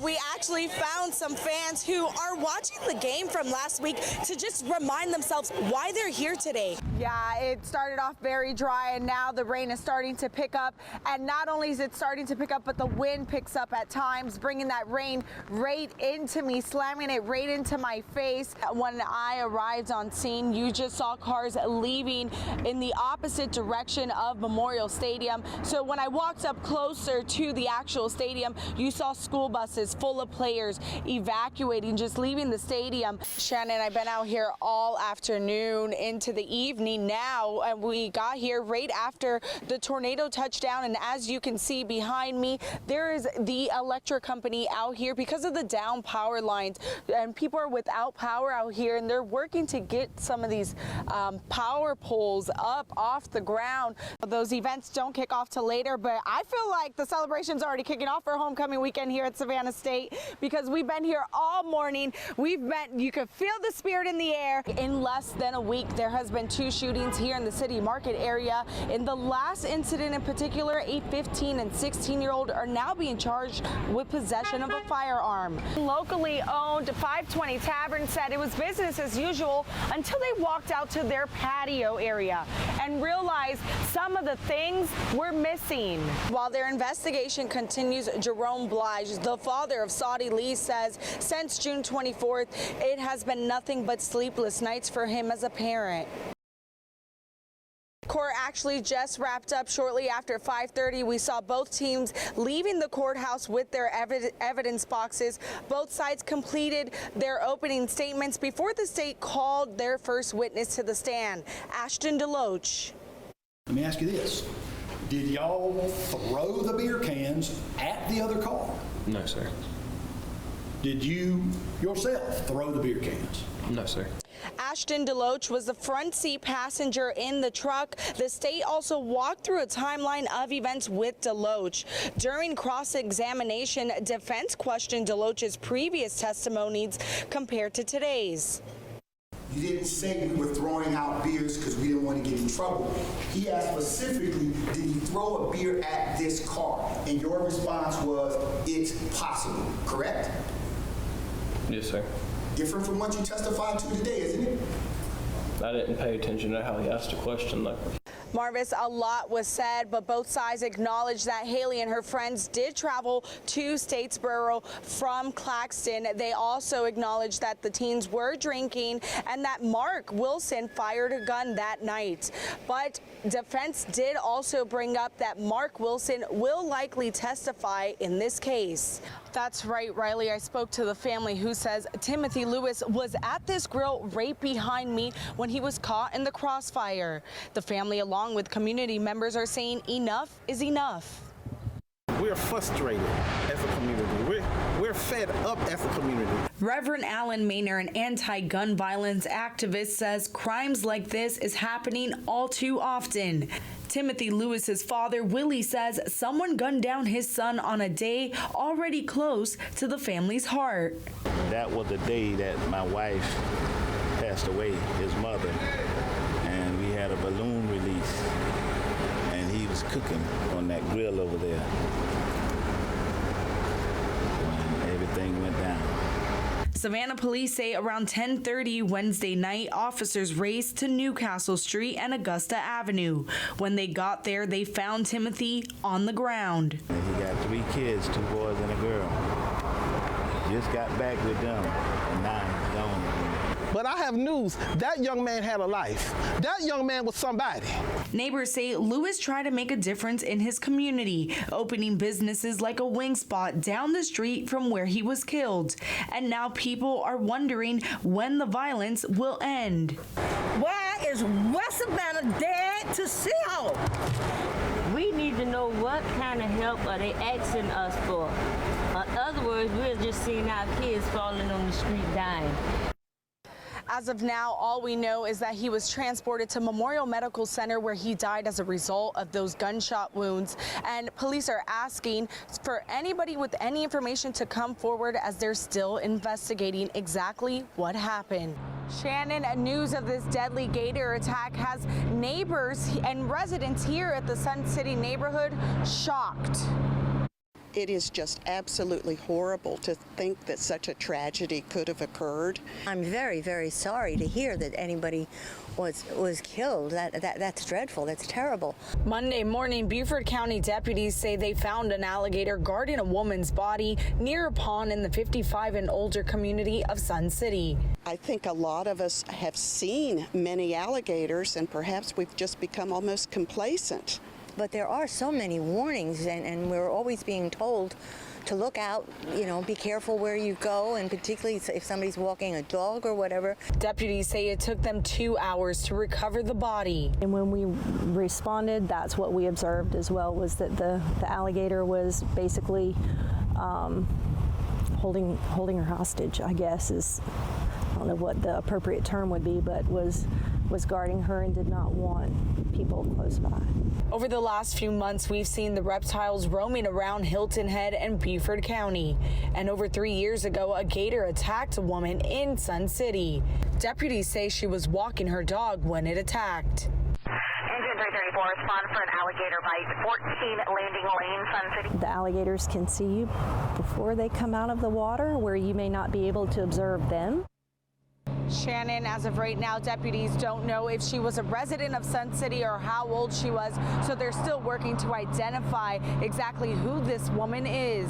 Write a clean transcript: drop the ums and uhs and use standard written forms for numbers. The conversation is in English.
we actually found some fans who are watching the game from last week to just remind themselves why they're here today. Yeah, it started off very dry and now the rain is starting to pick up. And not only is it starting to pick up, but the wind picks up at times, bringing that rain right into me, slamming it right into my face. When I arrived on scene, you just saw cars leaving in the opposite direction of Memorial Stadium. So when I walked up closer to the actual stadium, you saw school buses full of players evacuating, just leaving the stadium. Shannon, I've been out here all afternoon into the evening now, and we got here right after the tornado touchdown. And as you can see behind me, there is the electric company out here because of the down power lines, and people are without power out here, and they're working to get some of these power poles up off the ground. Those events don't kick off till later, but I feel like the celebration's already kicking off for homecoming weekend here at Savannah State because we've been here all morning. You can feel the spirit in the air. In less than a week, there has been 2 shootings here in the city market area. In the last incident in particular, a 15 and 16-year-old are now being charged with possession of a firearm. Locally owned 520 Tavern said it was business as usual until they walked out to their patio area and realized some of the things were missing. While their investigation continues, Jerome Blige, the father of Saudi Lee, says since June 24th, it has been nothing but sleepless nights for him as a parent. Court actually just wrapped up shortly after 5:30. We saw both teams leaving the courthouse with their evidence boxes. Both sides completed their opening statements before the state called their first witness to the stand, Ashton DeLoach. Let me ask you this. Did y'all throw the beer cans at the other car? No, sir. Did you yourself throw the beer cans? No, sir. Ashton DeLoach was the front seat passenger in the truck. The state also walked through a timeline of events with DeLoach. During cross-examination, defense questioned DeLoach's previous testimonies compared to today's. You didn't say we were throwing out beers because we didn't want to get in trouble. He asked specifically, did he throw a beer at this car? And your response was, it's possible, correct? Yes, sir. Different from what you testified to today, isn't it? I didn't pay attention to how he asked a question, though. Marvis, a lot was said, but both sides acknowledged that Haley and her friends did travel to Statesboro from Claxton. They also acknowledged that the teens were drinking and that Mark Wilson fired a gun that night. But defense did also bring up that Mark Wilson will likely testify in this case. That's right, Riley. I spoke to the family who says Timothy Lewis was at this grill right behind me when he was caught in the crossfire. The family, along with community members, are saying enough is enough. We're frustrated as a community. We're fed up as a community. Reverend Alan Maynor, an anti-gun violence activist, says crimes like this is happening all too often. Timothy Lewis's father, Willie, says someone gunned down his son on a day already close to the family's heart. That was the day that my wife passed away, his mother, and we had a balloon release, and he was cooking on that grill over there when everything went down. Savannah police say around 10:30 Wednesday night, officers raced to Newcastle Street and Augusta Avenue. When they got there, they found Timothy on the ground. He got 3 kids, 2 boys and a girl. Just got back with them, and now he's gone. But I have news. That young man had a life. That young man was somebody. Neighbors say Lewis tried to make a difference in his community, opening businesses like a wing spot down the street from where he was killed. And now people are wondering when the violence will end. Why is West Savannah dead to zero? We need to know what kind of help are they asking us for. In other words, we're just seeing our kids falling on the street dying. As of now, all we know is that he was transported to Memorial Medical Center where he died as a result of those gunshot wounds. And police are asking for anybody with any information to come forward as they're still investigating exactly what happened. Shannon, news of this deadly gator attack has neighbors and residents here at the Sun City neighborhood shocked. It is just absolutely horrible to think that such a tragedy could have occurred. I'm very, very sorry to hear that anybody was killed. That's dreadful. That's terrible. Monday morning, Beaufort County deputies say they found an alligator guarding a woman's body near a pond in the 55 and older community of Sun City. I think a lot of us have seen many alligators, and perhaps we've just become almost complacent. But there are so many warnings, and we're always being told to look out, be careful where you go, and particularly if somebody's walking a dog or whatever. Deputies say it took them 2 hours to recover the body. And when we responded, that's what we observed as well, was that the alligator was basically holding her hostage, I guess is, I don't know what the appropriate term would be, but was guarding her and did not want people close by. Over the last few months, we've seen the reptiles roaming around Hilton Head and Beaufort County. And over 3 years ago, a gator attacked a woman in Sun City. Deputies say she was walking her dog when it attacked. Engine 334, respond for an alligator bite, 14 Landing Lane, Sun City. The alligators can see you before they come out of the water, where you may not be able to observe them. Shannon, as of right now, deputies don't know if she was a resident of Sun City or how old she was, so they're still working to identify exactly who this woman is.